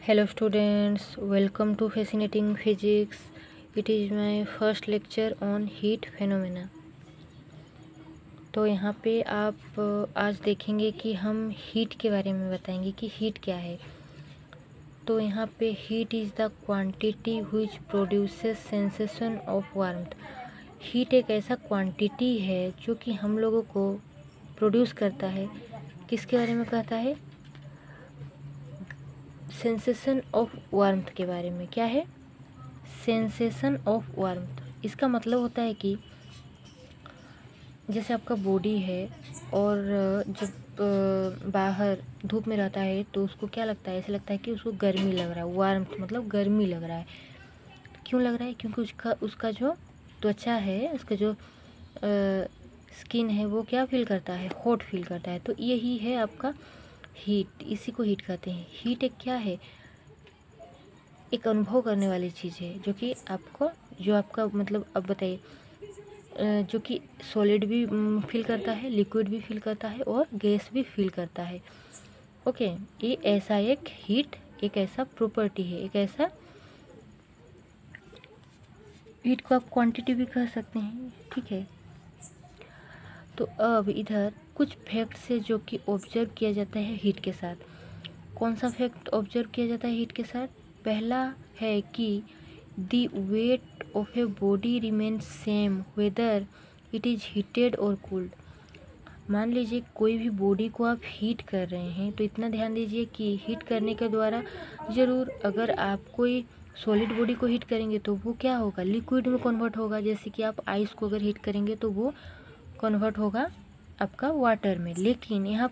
Hello students, welcome to Fascinating Physics. It is my first lecture on heat phenomena. तो यहाँ पे आप आज देखेंगे कि हम हीट के बारे में बताएंगे कि हीट क्या है। तो यहाँ पे heat is the quantity which produces sensation of warmth. Heat एक ऐसा क्वांटिटी है जो कि हम लोगों को प्रोड्यूस करता है। किसके बारे में कहता है? सेंसेशन ऑफ वार्मथ के बारे में। क्या है? Sensation of warmth. इसका मतलब होता है कि जैसे आपका बॉडी है और जब बाहर धूप में रहता है तो उसको क्या लगता है? ऐसे लगता है कि उसको गर्मी लग रहा है। वार्मथ मतलब गर्मी लग रहा है। क्यों लग रहा है? क्योंकि उसका जो त्वचा है, उसका जो स्किन है वो क्या फील करता है? हॉट फील करता है। तो यही है आपका हीट। इसी को हीट कहते हैं। हीट एक क्या है? एक अनुभव करने वाली चीज़ है जो कि आपका मतलब अब बताइए, जो कि सॉलिड भी फील करता है, लिक्विड भी फील करता है और गैस भी फील करता है। ओके, ये ऐसा एक हीट एक ऐसा प्रॉपर्टी है, एक ऐसा हीट को आप क्वांटिटी भी कह सकते हैं। ठीक है, तो अब इधर कुछ फैक्ट है जो कि ऑब्जर्व किया जाता है हीट के साथ। कौन सा फैक्ट ऑब्जर्व किया जाता है हीट के साथ? पहला है कि the weight of a body remains same whether it is heated और कूल्ड। मान लीजिए कोई भी बॉडी को आप हीट कर रहे हैं तो इतना ध्यान दीजिए कि हीट करने के द्वारा ज़रूर अगर आप कोई सॉलिड बॉडी को हीट करेंगे तो वो क्या होगा? लिक्विड में कन्वर्ट होगा। जैसे कि आप आइस को अगर हीट करेंगे तो वो कन्वर्ट होगा आपका वाटर में। लेकिन यहाँ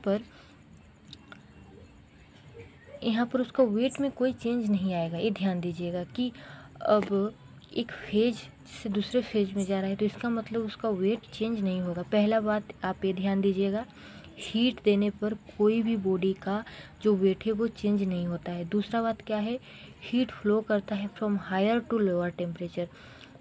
पर उसका वेट में कोई चेंज नहीं आएगा। ये ध्यान दीजिएगा कि अब एक फेज से दूसरे फेज में जा रहा है तो इसका मतलब उसका वेट चेंज नहीं होगा। पहला बात आप ये ध्यान दीजिएगा, हीट देने पर कोई भी बॉडी का जो वेट है वो चेंज नहीं होता है। दूसरा बात क्या है? हीट फ्लो करता है from higher to lower temperature.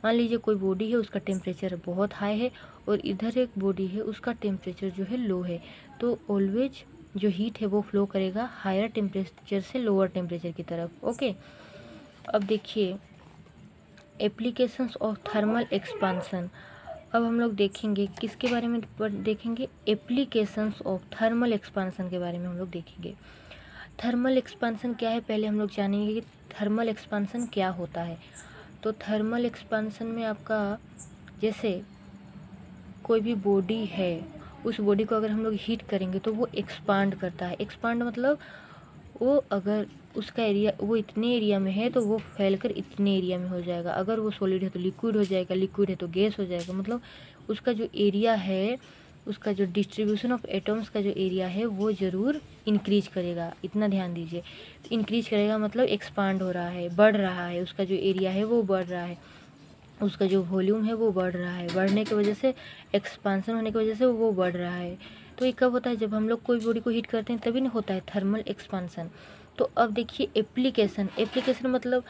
मान लीजिए कोई बॉडी है, उसका टेम्परेचर बहुत हाई है और इधर एक बॉडी है, उसका टेम्परेचर जो है लो है, तो ऑलवेज जो हीट है वो फ्लो करेगा हायर टेम्परेचर से लोअर टेम्परेचर की तरफ। ओके, अब देखिए एप्लीकेशंस ऑफ थर्मल एक्सपांसन। अब हम लोग देखेंगे किसके बारे में देखेंगे? एप्लीकेशंस ऑफ थर्मल एक्सपांसन के बारे में हम लोग देखेंगे। थर्मल एक्सपांसन क्या है पहले हम लोग जानेंगे कि थर्मल एक्सपांसन क्या होता है। तो थर्मल एक्सपांसन में आपका जैसे कोई भी बॉडी है, उस बॉडी को अगर हम लोग हीट करेंगे तो वो एक्सपांड करता है। एक्सपांड मतलब वो अगर उसका एरिया वो इतने एरिया में है तो वो फैलकर इतने एरिया में हो जाएगा। अगर वो सॉलिड है तो लिक्विड हो जाएगा, लिक्विड है तो गैस हो जाएगा। मतलब उसका जो एरिया है, उसका जो डिस्ट्रीब्यूशन ऑफ एटम्स का जो एरिया है वो ज़रूर इंक्रीज करेगा। इतना ध्यान दीजिए, तो इंक्रीज करेगा मतलब एक्सपांड हो रहा है, बढ़ रहा है। उसका जो एरिया है वो बढ़ रहा है, उसका जो वॉल्यूम है वो बढ़ रहा है। बढ़ने की वजह से, एक्सपांसन होने की वजह से वो बढ़ रहा है। तो ये कब होता है? जब हम लोग कोई बॉडी को हीट करते हैं तभी नहीं होता है थर्मल एक्सपांसन। तो अब देखिए एप्लीकेशन मतलब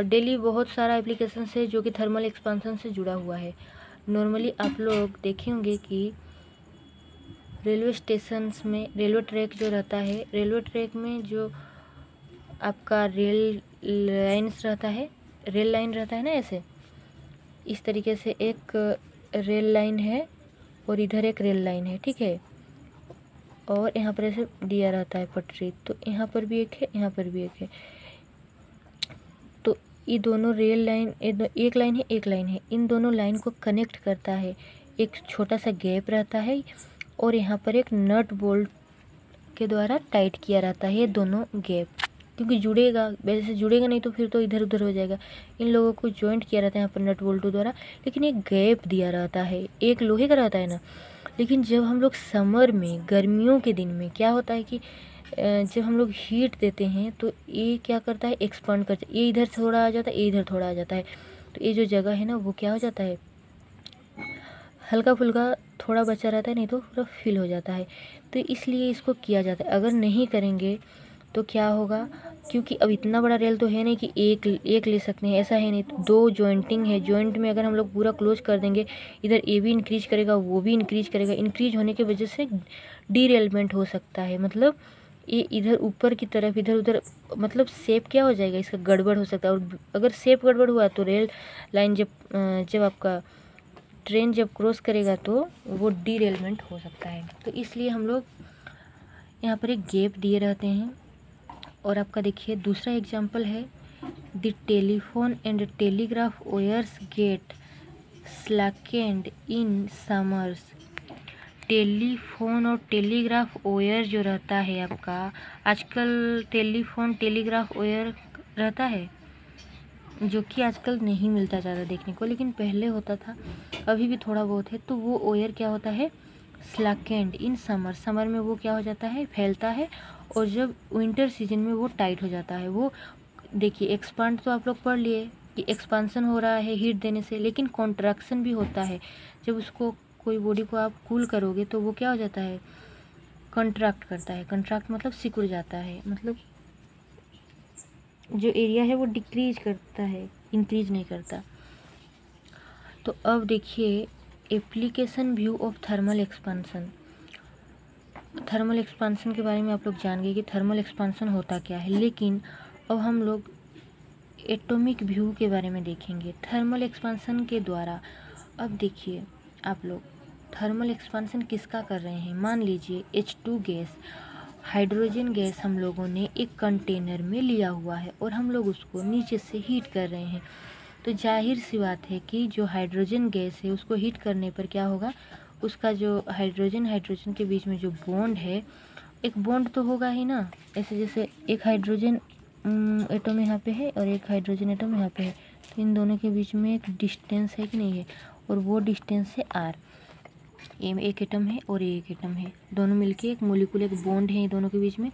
डेली बहुत सारा एप्लीकेशन है जो कि थर्मल एक्सपांसन से जुड़ा हुआ है। नॉर्मली आप लोग देखे होंगे कि रेलवे स्टेशंस में रेलवे ट्रैक जो रहता है, रेलवे ट्रैक में जो आपका रेल लाइन्स रहता है, रेल लाइन रहता है ना, ऐसे इस तरीके से एक रेल लाइन है और इधर एक रेल लाइन है। ठीक है, और यहाँ पर ऐसे दिया रहता है पटरी। तो यहाँ पर भी एक है, यहाँ पर भी एक है। तो ये दोनों रेल लाइन एक लाइन है, एक लाइन है। इन दोनों लाइन को कनेक्ट करता है एक छोटा सा गैप रहता है और यहाँ पर एक नट बोल्ट के द्वारा टाइट किया रहता है ये दोनों गैप, क्योंकि जुड़ेगा, वैसे जुड़ेगा नहीं तो फिर तो इधर उधर हो जाएगा। इन लोगों को जॉइंट किया रहता है यहाँ पर नट बोल्टों द्वारा, लेकिन एक गैप दिया रहता है, एक लोहे का रहता है ना। लेकिन जब हम लोग समर में, गर्मियों के दिन में क्या होता है कि जब हम लोग हीट देते हैं तो ये क्या करता है? एक्सपांड करता है। ये इधर थोड़ा आ जाता है, ये इधर थोड़ा आ जाता है। तो ये जो जगह है ना वो क्या हो जाता है? हल्का फुल्का थोड़ा बचा रहता है, नहीं तो पूरा फिल हो जाता है। तो इसलिए इसको किया जाता है। अगर नहीं करेंगे तो क्या होगा? क्योंकि अब इतना बड़ा रेल तो है नहीं कि एक ले सकते हैं, ऐसा है नहीं। तो दो जॉइंटिंग है, जॉइंट में अगर हम लोग पूरा क्लोज कर देंगे, इधर ये भी इंक्रीज करेगा, वो भी इंक्रीज करेगा। इंक्रीज होने की वजह से डीरेलमेंट हो सकता है, मतलब ये इधर ऊपर की तरफ इधर उधर मतलब शेप क्या हो जाएगा, इसका गड़बड़ हो सकता है। और अगर शेप गड़बड़ हुआ तो रेल लाइन जब आपका ट्रेन जब क्रॉस करेगा तो वो डीरेलमेंट हो सकता है। तो इसलिए हम लोग यहाँ पर एक गैप दिए रहते हैं। और आपका देखिए दूसरा एग्जाम्पल है, the telephone and telegraph wires get slackened in summers. Telephone और टेलीग्राफ वायर जो रहता है आपका, आजकल टेलीफोन टेलीग्राफ वायर रहता है जो कि आजकल नहीं मिलता ज़्यादा देखने को, लेकिन पहले होता था, अभी भी थोड़ा बहुत है। तो वो वायर क्या होता है, स्लैकेंड इन समर, समर में वो क्या हो जाता है, फैलता है, और जब विंटर सीजन में वो टाइट हो जाता है। वो देखिए एक्सपांड तो आप लोग पढ़ लिए कि एक्सपांसन हो रहा है हीट देने से, लेकिन कॉन्ट्रैक्शन भी होता है। जब उसको कोई बॉडी को आप कूल करोगे तो वो क्या हो जाता है, कंट्रैक्ट करता है। कंट्रैक्ट मतलब सिकुड़ जाता है, मतलब जो एरिया है वो डिक्रीज करता है, इंक्रीज नहीं करता। तो अब देखिए application view of thermal expansion. Thermal expansion के बारे में आप लोग जान गए कि थर्मल एक्सपांसन होता क्या है, लेकिन अब हम लोग एटॉमिक व्यू के बारे में देखेंगे थर्मल एक्सपांसन के द्वारा। अब देखिए आप लोग थर्मल एक्सपांसन किसका कर रहे हैं, मान लीजिए H2 गैस, हाइड्रोजन गैस हम लोगों ने एक कंटेनर में लिया हुआ है और हम लोग उसको नीचे से हीट कर रहे हैं। तो जाहिर सी बात है कि जो हाइड्रोजन गैस है उसको हीट करने पर क्या होगा, उसका जो हाइड्रोजन के बीच में जो बॉन्ड है, एक बॉन्ड तो होगा ही ना। ऐसे जैसे एक हाइड्रोजन एटम यहाँ पे है और एक हाइड्रोजन एटम यहाँ पे है, तो इन दोनों के बीच में एक डिस्टेंस है कि नहीं है, और वो डिस्टेंस है r। ये में एक एटम है और एक एटम है, दोनों मिलके एक मोलिकुल, एक बॉन्ड है, दोनों के बीच में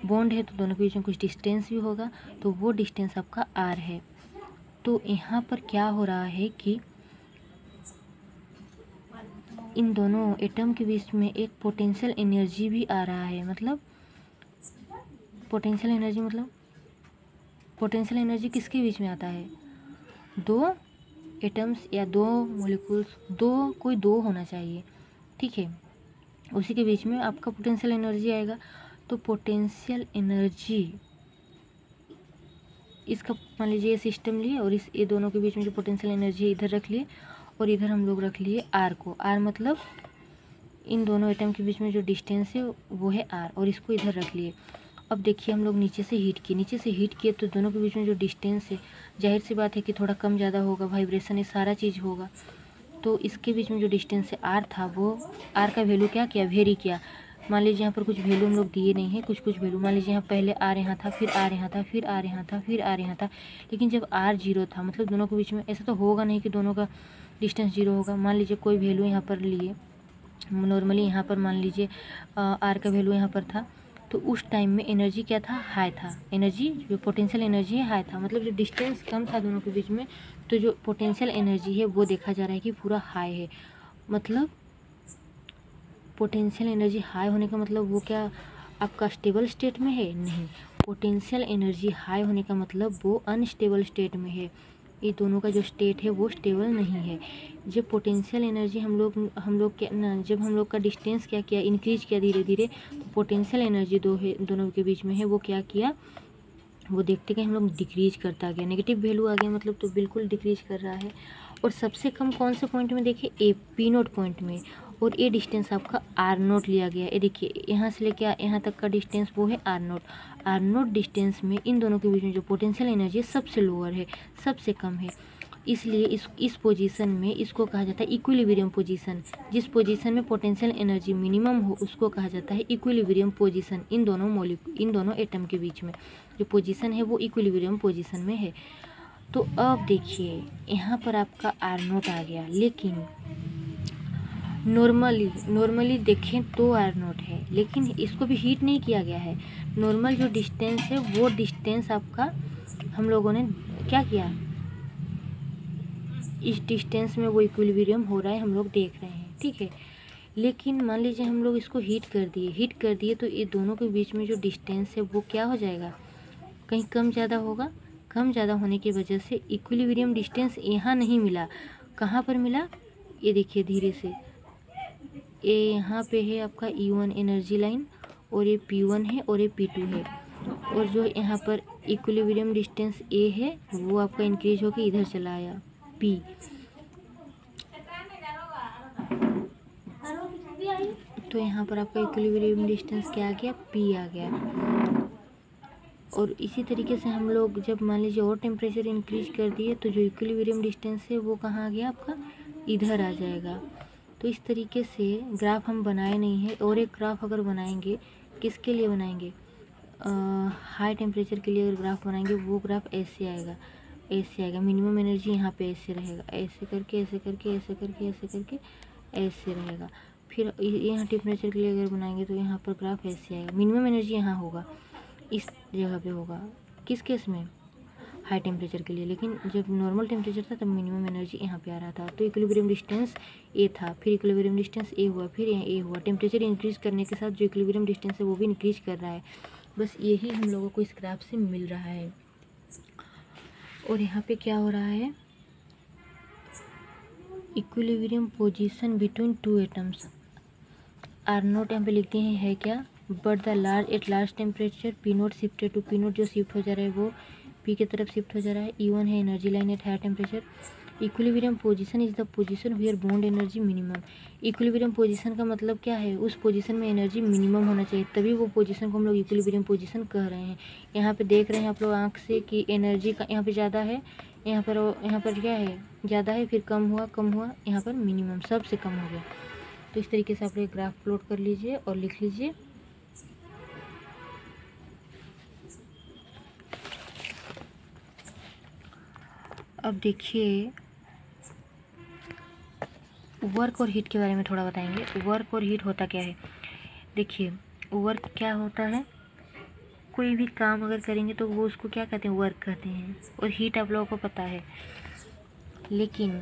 बॉन्ड है, तो दोनों के बीच में कुछ डिस्टेंस भी होगा, तो वो डिस्टेंस आपका r है। तो यहाँ पर क्या हो रहा है कि इन दोनों एटम के बीच में एक पोटेंशियल एनर्जी भी आ रहा है। मतलब पोटेंशियल एनर्जी किसके बीच में आता है, दो एटम्स या दो मॉलिक्यूल्स, दो होना चाहिए, ठीक है, उसी के बीच में आपका पोटेंशियल एनर्जी आएगा। तो पोटेंशियल एनर्जी इसका मान लीजिए ये सिस्टम लिए और ये दोनों के बीच में जो पोटेंशियल एनर्जी है इधर रख लिए, और इधर हम लोग रख लिए r को। r मतलब इन दोनों एटम के बीच में जो डिस्टेंस है वो है r, और इसको इधर रख लिए। अब देखिए हम लोग नीचे से हीट किए तो दोनों के बीच में जो डिस्टेंस है, जाहिर सी बात है कि थोड़ा कम ज़्यादा होगा, वाइब्रेशन ये सारा चीज़ होगा। तो इसके बीच में जो डिस्टेंस है r था, वो r का वैल्यू क्या किया, वेरी किया। मान लीजिए यहाँ पर कुछ वैल्यू हम लोग दिए नहीं है, कुछ वैल्यू, मान लीजिए यहाँ पहले r यहाँ था, फिर r यहाँ था, फिर r यहाँ था, फिर r यहाँ था, लेकिन जब r 0 था, मतलब दोनों के बीच में ऐसा तो होगा नहीं कि दोनों का डिस्टेंस 0 होगा। मान लीजिए कोई वैल्यू यहाँ पर लिए, नॉर्मली यहाँ पर मान लीजिए r का वैल्यू यहाँ पर था, तो उस टाइम में एनर्जी क्या था, हाई था। एनर्जी जो पोटेंशियल एनर्जी है हाई था, मतलब जो डिस्टेंस कम था दोनों के बीच में, तो जो पोटेंशियल एनर्जी है वो देखा जा रहा है कि पूरा हाई है। मतलब पोटेंशियल एनर्जी हाई होने का मतलब वो क्या आपका स्टेबल स्टेट में है, नहीं। पोटेंशियल एनर्जी हाई होने का मतलब वो अनस्टेबल स्टेट में है। ये दोनों का जो स्टेट है वो स्टेबल नहीं है। जब पोटेंशियल एनर्जी हम लोग के ना, जब हम लोग का डिस्टेंस क्या किया, इंक्रीज किया धीरे धीरे, तो पोटेंशियल एनर्जी दोनों के बीच में है वो क्या किया, वो देखते कि हम लोग डिक्रीज करता गया, नेगेटिव वैल्यू आ गया, मतलब तो बिल्कुल डिक्रीज कर रहा है। और सबसे कम कौन से पॉइंट में, देखिए ए पी नोट पॉइंट में, और ये डिस्टेंस आपका आर नोट लिया गया। ये देखिए यहाँ से लेके यहाँ तक का डिस्टेंस वो है आर नोट डिस्टेंस में इन दोनों के बीच में जो पोटेंशियल एनर्जी सबसे लोअर है, सबसे कम है। इसलिए इस पोजीशन में इसको कहा जाता है इक्विलिब्रियम पोजीशन। जिस पोजीशन में पोटेंशियल एनर्जी मिनिमम हो उसको कहा जाता है इक्विलिब्रियम पोजीशन। इन दोनों एटम के बीच में जो पोजीशन है वो इक्विलिब्रियम पोजीशन में है। तो अब देखिए यहाँ पर आपका आर नोट आ गया, लेकिन नॉर्मली देखें तो आर नोट है, लेकिन इसको भी हीट नहीं किया गया है। नॉर्मल जो डिस्टेंस है वो डिस्टेंस आपका हम लोगों ने क्या किया, इस डिस्टेंस में वो इक्विलिब्रियम हो रहा है, हम लोग देख रहे हैं, ठीक है। लेकिन मान लीजिए हम लोग इसको हीट कर दिए तो ये दोनों के बीच में जो डिस्टेंस है वो क्या हो जाएगा, कहीं कम ज़्यादा होगा। कम ज़्यादा होने की वजह से इक्विलिब्रियम डिस्टेंस यहाँ नहीं मिला, कहाँ पर मिला, ये देखिए धीरे से, ये यहाँ पे है आपका E1 एनर्जी लाइन, और ये P1 है और ये P2 है। और जो यहाँ पर इक्विलिब्रियम डिस्टेंस A है वो आपका इंक्रीज होकर इधर चला आया P। तो यहाँ पर आपका इक्विलिब्रियम डिस्टेंस क्या आ गया, P आ गया। और इसी तरीके से हम लोग जब मान लीजिए और टेम्परेचर इंक्रीज कर दिए तो जो इक्विलिब्रियम डिस्टेंस है वो कहाँ आ गया आपका, इधर आ जाएगा। तो इस तरीके से ग्राफ हम बनाए नहीं है। और एक ग्राफ अगर बनाएंगे, किसके लिए बनाएंगे, हाई टेम्परेचर के लिए अगर ग्राफ बनाएंगे वो ग्राफ ऐसे आएगा, ऐसे आएगा। मिनिमम एनर्जी यहाँ पे ऐसे रहेगा, ऐसे करके ऐसे करके ऐसे करके ऐसे करके ऐसे रहेगा। फिर यहाँ टेम्परेचर के लिए अगर बनाएंगे तो यहाँ पर ग्राफ ऐसे आएगा। मिनिमम एनर्जी यहाँ होगा, इस जगह पे होगा। किस केस में, हाई टेम्परेचर के लिए। लेकिन जब नॉर्मल टेम्परेचर था तब मिनिमम एनर्जी यहाँ पे आ रहा था। तो इक्विलिब्रियम डिस्टेंस ए था, फिर इक्विलिब्रियम डिस्टेंस ए हुआ, फिर यहाँ ए हुआ। टेम्परेचर इंक्रीज करने के साथ जो इक्विलिब्रियम डिस्टेंस है वो भी इंक्रीज कर रहा है। बस यही हम लोगों को इस ग्राफ से मिल रहा है। और यहाँ पे क्या हो रहा है, equilibrium position between two atoms are not, यहाँ पे लिखते हैं है क्या, but the large at large temperature P naught shifted to, P naught जो शिफ्ट हो जा रहा है वो पी की तरफ शिफ्ट हो जा रहा है। E1 है energy line at higher temperature. Equilibrium position is the position where bond energy minimum. Equilibrium position का मतलब क्या है, उस पोजीशन में एनर्जी मिनिमम होना चाहिए, तभी वो पोजीशन को हम लोग इक्विलिब्रियम पोजीशन कह रहे हैं। यहाँ पे देख रहे हैं आप लोग आँख से कि एनर्जी का यहाँ पे ज़्यादा है, यहाँ पर क्या है, ज़्यादा है, फिर कम हुआ, यहाँ पर मिनिमम सबसे कम हो गया। तो इस तरीके से आप लोग ग्राफ प्लॉट कर लीजिए और लिख लीजिए। अब देखिए वर्क और हीट के बारे में थोड़ा बताएंगे। वर्क और हीट होता क्या है, देखिए वर्क क्या होता है, कोई भी काम अगर करेंगे तो वो उसको क्या कहते हैं, वर्क कहते हैं। और हीट आप लोगों को पता है। लेकिन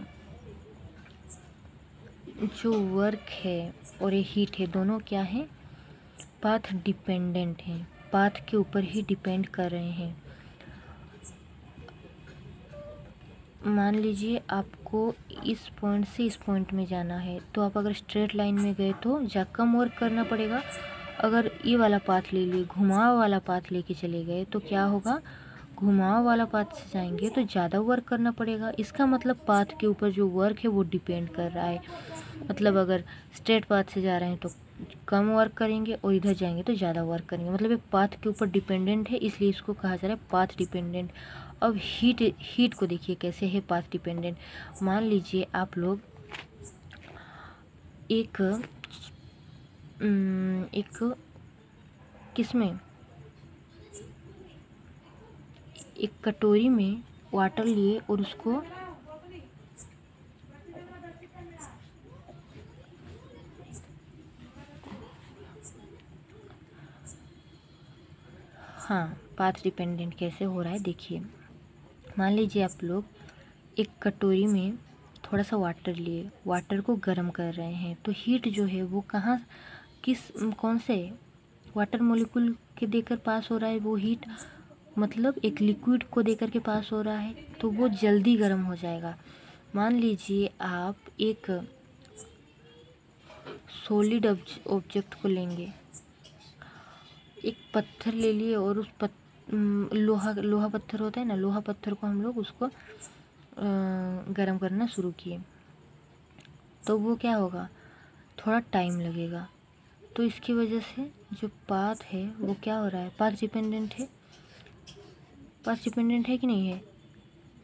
जो वर्क है और ये हीट है दोनों क्या है, पाथ डिपेंडेंट हैं, पाथ के ऊपर ही डिपेंड कर रहे हैं। मान लीजिए आपको इस पॉइंट से इस पॉइंट में जाना है, तो आप अगर स्ट्रेट लाइन में गए तो कम वर्क करना पड़ेगा। अगर ये वाला पाथ ले लिए, घुमाव वाला पाथ लेके चले गए तो क्या होगा, घुमाव वाला पाथ से जाएंगे तो ज़्यादा वर्क करना पड़ेगा। इसका मतलब पाथ के ऊपर जो वर्क है वो डिपेंड कर रहा है। मतलब अगर स्ट्रेट पाथ से जा रहे हैं तो कम वर्क करेंगे और इधर जाएंगे तो ज़्यादा वर्क करेंगे। मतलब एक पाथ के ऊपर डिपेंडेंट है, इसलिए इसको कहा जा रहा है पाथ डिपेंडेंट। अब हीट को देखिए कैसे है पाथ डिपेंडेंट। मान लीजिए आप लोग एक किसमें, एक कटोरी में वाटर लिए और उसको हाँ, पाथ डिपेंडेंट कैसे हो रहा है देखिए। मान लीजिए आप लोग एक कटोरी में थोड़ा सा वाटर लिए, वाटर को गर्म कर रहे हैं, तो हीट जो है वो कहाँ, कौन से वाटर मॉलिक्यूल के देकर पास हो रहा है वो हीट, मतलब एक लिक्विड को देकर के पास हो रहा है, तो वो जल्दी गर्म हो जाएगा। मान लीजिए आप एक सॉलिड ऑब्जेक्ट को लेंगे, एक पत्थर ले लिए और उस लोहा पत्थर होता है ना, लोहा पत्थर को हम लोग उसको गर्म करना शुरू किए, तो वो क्या होगा, थोड़ा टाइम लगेगा। तो इसकी वजह से जो पाथ है वो क्या हो रहा है, पाथ डिपेंडेंट है। पाथ डिपेंडेंट है कि नहीं है,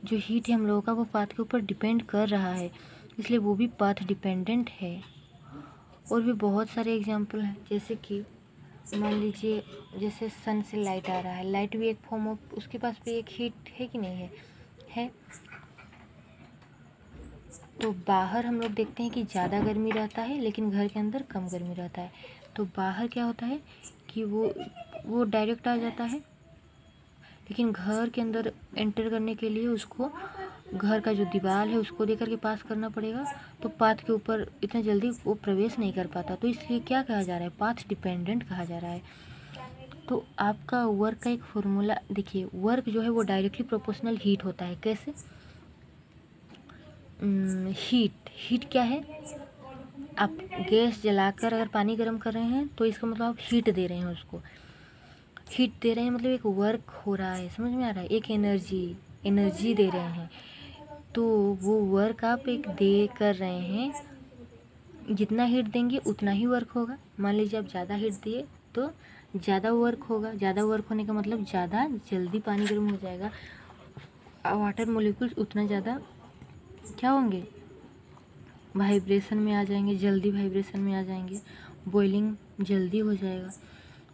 जो हीट है हम लोगों का वो पाथ के ऊपर डिपेंड कर रहा है, इसलिए वो भी पाथ डिपेंडेंट है। और भी बहुत सारे एग्जांपल हैं, जैसे कि मान लीजिए जैसे सन से लाइट आ रहा है, लाइट भी एक फॉर्म ऑफ, उसके पास भी एक हीट है कि नहीं है। तो बाहर हम लोग देखते हैं कि ज़्यादा गर्मी रहता है लेकिन घर के अंदर कम गर्मी रहता है। तो बाहर क्या होता है कि वो डायरेक्ट आ जाता है, लेकिन घर के अंदर एंटर करने के लिए उसको घर का जो दीवार है उसको देकर के पास करना पड़ेगा, तो पाथ के ऊपर इतना जल्दी वो प्रवेश नहीं कर पाता। तो इसलिए क्या कहा जा रहा है, पाथ डिपेंडेंट कहा जा रहा है। तो आपका वर्क का एक फॉर्मूला देखिए, वर्क जो है वो डायरेक्टली प्रोपोर्शनल हीट होता है। कैसे, हीट क्या है, आप गैस जलाकर अगर पानी गर्म कर रहे हैं तो इसका मतलब आप हीट दे रहे हैं, उसको हीट दे रहे हैं, मतलब एक वर्क हो रहा है, समझ में आ रहा है, एक एनर्जी दे रहे हैं। तो वो वर्क आप एक दे कर रहे हैं, जितना हीट देंगे उतना ही वर्क होगा। मान लीजिए आप ज़्यादा हीट दिए तो ज़्यादा वर्क होगा, ज़्यादा वर्क होने का मतलब ज़्यादा जल्दी पानी गर्म हो जाएगा, वाटर मोलिक्यूल्स उतना ज़्यादा क्या होंगे, वाइब्रेशन में आ जाएंगे, जल्दी वाइब्रेशन में आ जाएंगे, बॉइलिंग जल्दी हो जाएगा।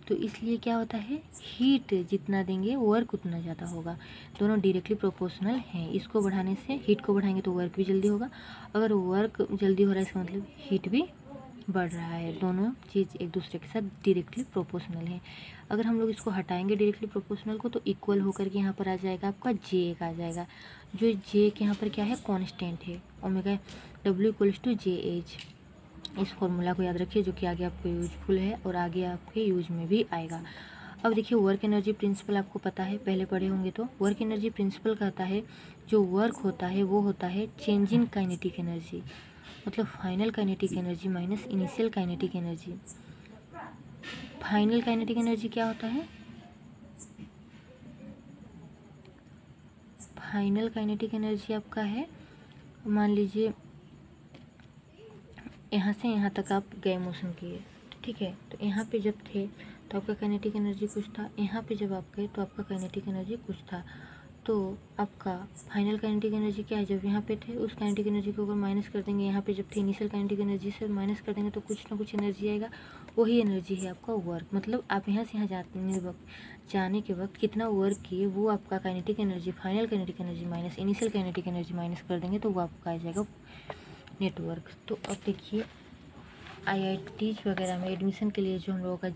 तो इसलिए क्या होता है, हीट जितना देंगे वर्क उतना ज़्यादा होगा। दोनों डायरेक्टली प्रोपोर्शनल हैं। इसको बढ़ाने से, हीट को बढ़ाएंगे तो वर्क भी जल्दी होगा, अगर वर्क जल्दी हो रहा है इसका मतलब हीट भी बढ़ रहा है। दोनों चीज़ एक दूसरे के साथ डायरेक्टली प्रोपोर्शनल है। अगर हम लोग इसको हटाएंगे डायरेक्टली प्रोपोर्शनल को तो इक्वल होकर के यहाँ पर आ जाएगा आपका जे एक आ जाएगा, जो जे के यहाँ पर क्या है, कांस्टेंट है, omega W equals to J H. इस फॉर्मूला को याद रखिए, जो कि आगे आपको यूजफुल है और आगे आपके यूज में भी आएगा। अब देखिए वर्क एनर्जी प्रिंसिपल आपको पता है, पहले पढ़े होंगे। तो वर्क एनर्जी प्रिंसिपल कहता है जो वर्क होता है वो होता है चेंज इन काइनेटिक एनर्जी, मतलब final kinetic energy minus initial kinetic energy. Final kinetic energy क्या होता है, फाइनल काइनेटिक एनर्जी आपका है, मान लीजिए यहाँ से यहाँ तक आप गए मोशन किए, ठीक है, तो यहाँ पे जब थे तो आपका काइनेटिक एनर्जी कुछ था, यहाँ पे जब आप गए तो आपका काइनेटिक एनर्जी कुछ था। तो आपका फाइनल काइनेटिक एनर्जी क्या है, जब यहाँ पे थे उस काइनेटिक एनर्जी को अगर माइनस कर देंगे, यहाँ पे जब थे इनिशियल काइनेटिक एनर्जी से माइनस कर देंगे तो कुछ ना कुछ एनर्जी आएगा, वही एनर्जी है आपका वर्क। मतलब आप यहाँ से यहाँ जाने के वक्त कितना वर्क किए वो आपका kinetic energy, final kinetic energy minus initial kinetic energy minus कर देंगे तो वो आपका आ जाएगा नेटवर्क। तो अब देखिए IITs वगैरह में एडमिशन के लिए जो हम लोगों का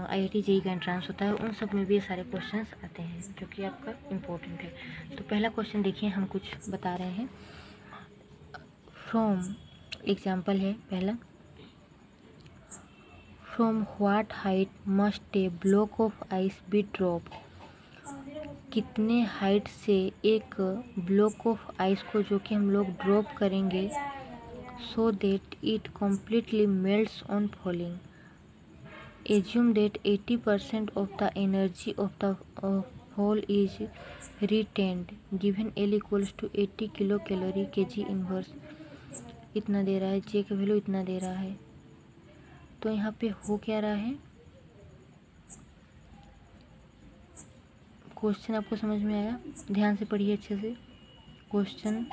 IIT JEE का एंट्रांस होता है, उन सब में भी ये सारे क्वेश्चंस आते हैं जो कि आपका इम्पोर्टेंट है। तो पहला क्वेश्चन देखिए, हम कुछ बता रहे हैं फ्रॉम, एग्जाम्पल है पहला, from what height must a block of ice be drop, कितने हाइट से एक ब्लॉक ऑफ आइस को जो कि हम लोग ड्रॉप करेंगे, so that it completely melts on falling. Assume that 80% of the energy of the fall is retained given L equals to 80 kilocalorie kg inverse। इतना दे रहा है, J का वैल्यू इतना दे रहा है। तो यहाँ पे हो क्या रहा है, क्वेश्चन आपको समझ में आया, ध्यान से पढ़िए अच्छे से क्वेश्चन।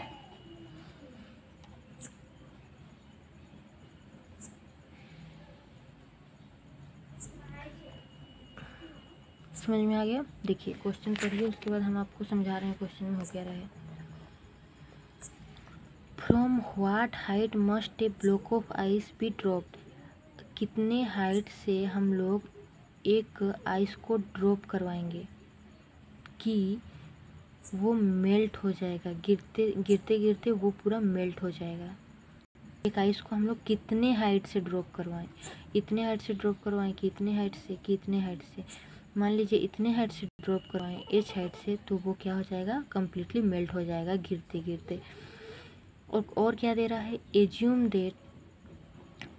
समझ में आ गया, देखिए क्वेश्चन पढ़िए, उसके बाद हम आपको समझा रहे हैं क्वेश्चन में हो क्या रहा है। From what height must a block of ice be dropped, कितने हाइट से हम लोग एक आइस को ड्रॉप करवाएंगे कि वो मेल्ट हो जाएगा, गिरते गिरते गिरते वो पूरा मेल्ट हो जाएगा। एक आइस को हम लोग कितने हाइट से ड्रॉप करवाएं, इतने हाइट से ड्रॉप करवाएं कि इतने हाइट से, कि इतने हाइट से, मान लीजिए इतने हाइट से ड्रॉप करवाएं एच हाइट से, तो वो क्या हो जाएगा, कम्प्लीटली मेल्ट हो जाएगा गिरते गिरते। और क्या दे रहा है, assume that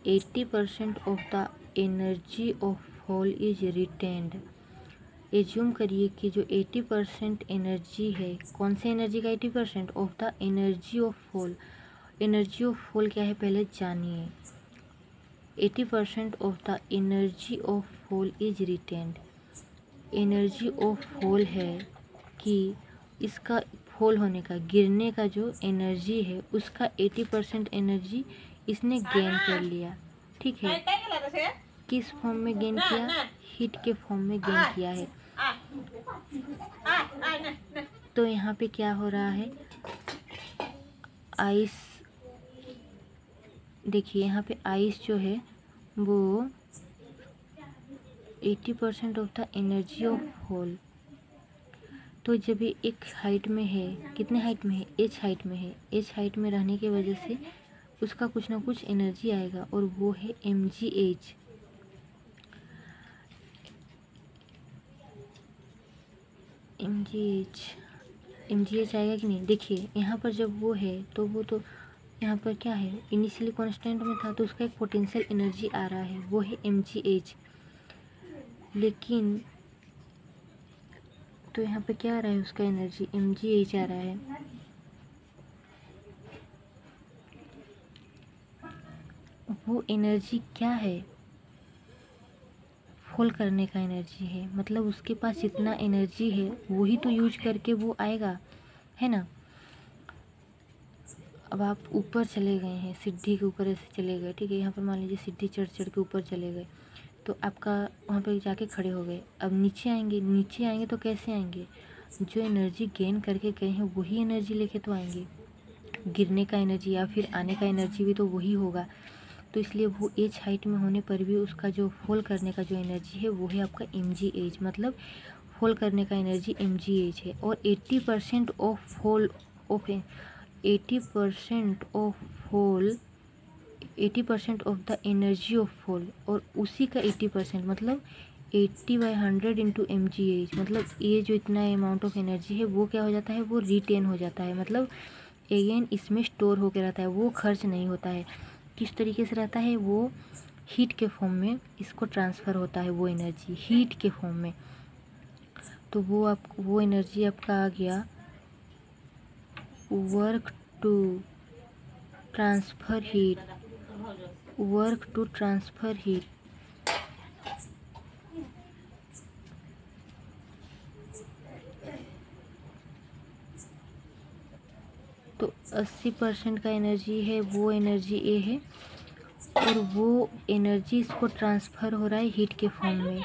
80% of the energy of fall is retained. Assume करिए कि जो 80% एनर्जी है, कौन से एनर्जी का 80%, of the energy of fall. Energy of fall क्या है पहले जानिए, 80% of the energy of fall is retained. Energy of fall है कि इसका फॉल होने का, गिरने का जो एनर्जी है उसका 80% एनर्जी इसने गेन कर लिया, ठीक है। किस फॉर्म में गेन किया, हीट के फॉर्म में गेन किया है। तो यहाँ पे क्या हो रहा है, आइस, देखिए यहाँ पे आइस जो है वो 80% of the energy of fall, तो जब ये एक हाइट में है, कितने हाइट में है, एच हाइट में है, एच हाइट में रहने की वजह से उसका कुछ ना कुछ एनर्जी आएगा और वो है mgh। mgh आएगा कि नहीं, देखिए यहाँ पर जब वो है तो वो तो यहाँ पर क्या है, इनिशियली कांस्टेंट में था तो उसका एक पोटेंशियल एनर्जी आ रहा है, वो है mgh। लेकिन तो यहाँ पे क्या आ रहा है, उसका एनर्जी mgh आ रहा है। वो एनर्जी क्या है, होल करने का एनर्जी है, मतलब उसके पास जितना एनर्जी है वही तो यूज करके वो आएगा, है ना। अब आप ऊपर चले गए हैं, सीढ़ी के ऊपर ऐसे चले गए, ठीक है, यहाँ पर मान लीजिए सीढ़ी चढ़ चढ़ के ऊपर चले गए, तो आपका वहाँ पर जाके खड़े हो गए। अब नीचे आएंगे, नीचे आएंगे तो कैसे आएंगे, जो एनर्जी गेन करके गए हैं वही एनर्जी लेके तो आएंगे। गिरने का एनर्जी या फिर आने का एनर्जी भी तो वही होगा। तो इसलिए वो एज हाइट में होने पर भी उसका जो फॉल करने का जो एनर्जी है वो है आपका mgh, मतलब फॉल करने का एनर्जी mgh है। और 80% of fall of 80% of fall 80% of the energy of fall, और उसी का 80% मतलब 80/100 इंटू mgh, मतलब ये जो इतना अमाउंट ऑफ एनर्जी है वो क्या हो जाता है, वो रिटेन हो जाता है, मतलब अगेन इसमें स्टोर होकर रहता है, वो खर्च नहीं होता है। किस तरीके से रहता है, वो हीट के फॉर्म में इसको ट्रांसफ़र होता है, वो एनर्जी हीट के फॉर्म में। तो वो एनर्जी आपका आ गया work to transfer heat, work to transfer heat. तो 80% का एनर्जी है, वो एनर्जी ए है, और वो एनर्जी इसको ट्रांसफ़र हो रहा है हीट के फॉर्म में।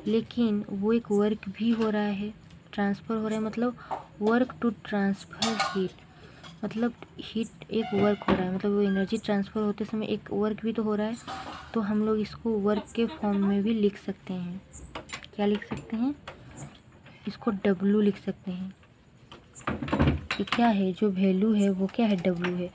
लेकिन वो एक वर्क भी हो रहा है, ट्रांसफ़र हो रहा है, मतलब वर्क टू ट्रांसफ़र हीट, मतलब हीट एक वर्क हो रहा है, मतलब वो एनर्जी ट्रांसफ़र होते समय एक वर्क भी तो हो रहा है। तो हम लोग इसको वर्क के फॉर्म में भी लिख सकते हैं। क्या लिख सकते हैं, इसको W लिख सकते हैं। ये क्या है, जो वैल्यू है वो क्या है, W है।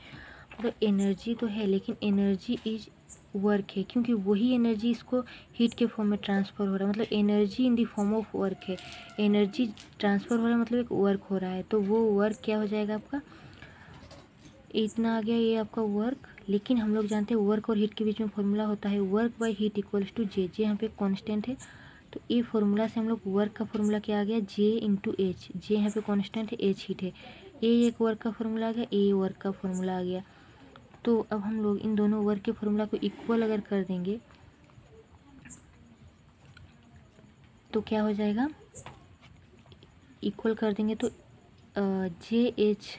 मतलब एनर्जी तो है, लेकिन एनर्जी इज वर्क है, क्योंकि वही एनर्जी इसको हीट के फॉर्म में ट्रांसफ़र हो रहा है, मतलब energy in the form of work है। एनर्जी ट्रांसफ़र हो रहा है मतलब एक वर्क हो रहा है, तो वो वर्क क्या हो जाएगा आपका, इतना आ गया ये आपका वर्क। लेकिन हम लोग जानते हैं वर्क और हीट के बीच में फॉर्मूला होता है work by heat equals to J. J यहाँ पे कांस्टेंट है, तो ये फॉर्मूला से हम लोग वर्क का फॉर्मूला क्या आ गया, जे इंटू एच। जे यहाँ पे कांस्टेंट है, एच हीट है, ये एक वर्क का फॉर्मूला आ गया, ए वर्क का फॉर्मूला आ गया। तो अब हम लोग इन दोनों वर्क के फॉर्मूला को इक्वल अगर कर देंगे तो क्या हो जाएगा, इक्वल कर देंगे तो जे एच,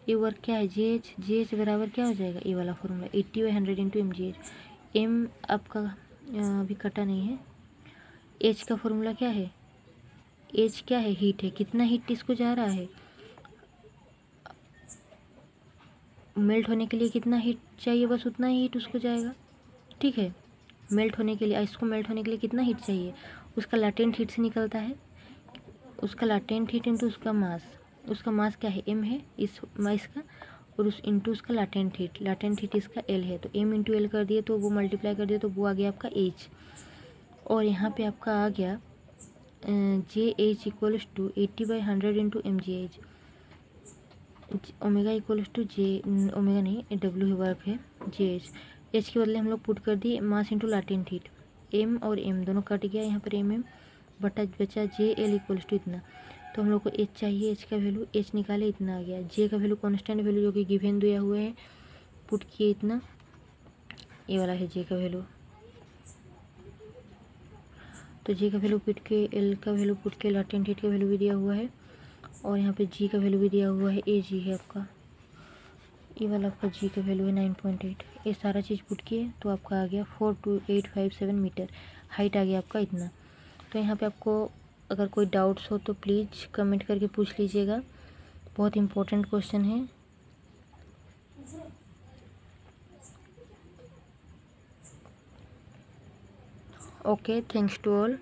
ये वर्क क्या है, जे एच बराबर क्या हो जाएगा, ये वाला फॉर्मूला 80/100 इंटू mgh। एम आपका अभी कटा नहीं है। एच का फॉर्मूला क्या है, एच क्या है, हीट है, कितना हीट इसको जा रहा है, मेल्ट होने के लिए कितना हीट चाहिए, बस उतना ही हीट उसको जाएगा, ठीक है। मेल्ट होने के लिए, इसको मेल्ट होने के लिए कितना हीट चाहिए, उसका लाटेंट हीट से निकलता है, उसका लाटेंट हीट इंटू उसका मास, उसका मास क्या है, एम है इस मास का, और उस इंटू उसका लाटेंट हीट इसका एल है, तो एम इंटू एल कर दिए तो वो मल्टीप्लाई कर दिए तो वो आ गया आपका एच। और यहाँ पे आपका आ गया J H equals to 80/100 into mgh। Omega equals to J, omega नहीं, डब्ल्यू ही वर्क है, जे एच के बदले हम लोग पुट कर दिए mass into latent heat. M और एम दोनों कट गया, यहाँ पर एम बटा बचा जे एल इक्वल्स टू इतना। तो हम लोग को एच चाहिए, एच का वैल्यू एच निकाले, इतना आ गया। जे का वैल्यू कॉन्स्टेंट वैल्यू जो कि गिवन दिया हुआ है, पुट किए इतना, ये वाला है जे का वैल्यू। तो जे का वैल्यू पुट के, एल का वैल्यू पुट के, लाटेंट हीट का वैल्यू भी दिया हुआ है, और यहाँ पे जी का वैल्यू भी दिया हुआ है, ए जी है आपका, ये वाला आपका जी का वैल्यू है 9.8। ये सारा चीज़ पुट किए तो आपका आ गया 42857 मीटर, हाइट आ गया आपका इतना। तो यहाँ पे आपको अगर कोई डाउट्स हो तो प्लीज़ कमेंट करके पूछ लीजिएगा, बहुत इम्पोर्टेंट क्वेश्चन है। Okay, thanks to all.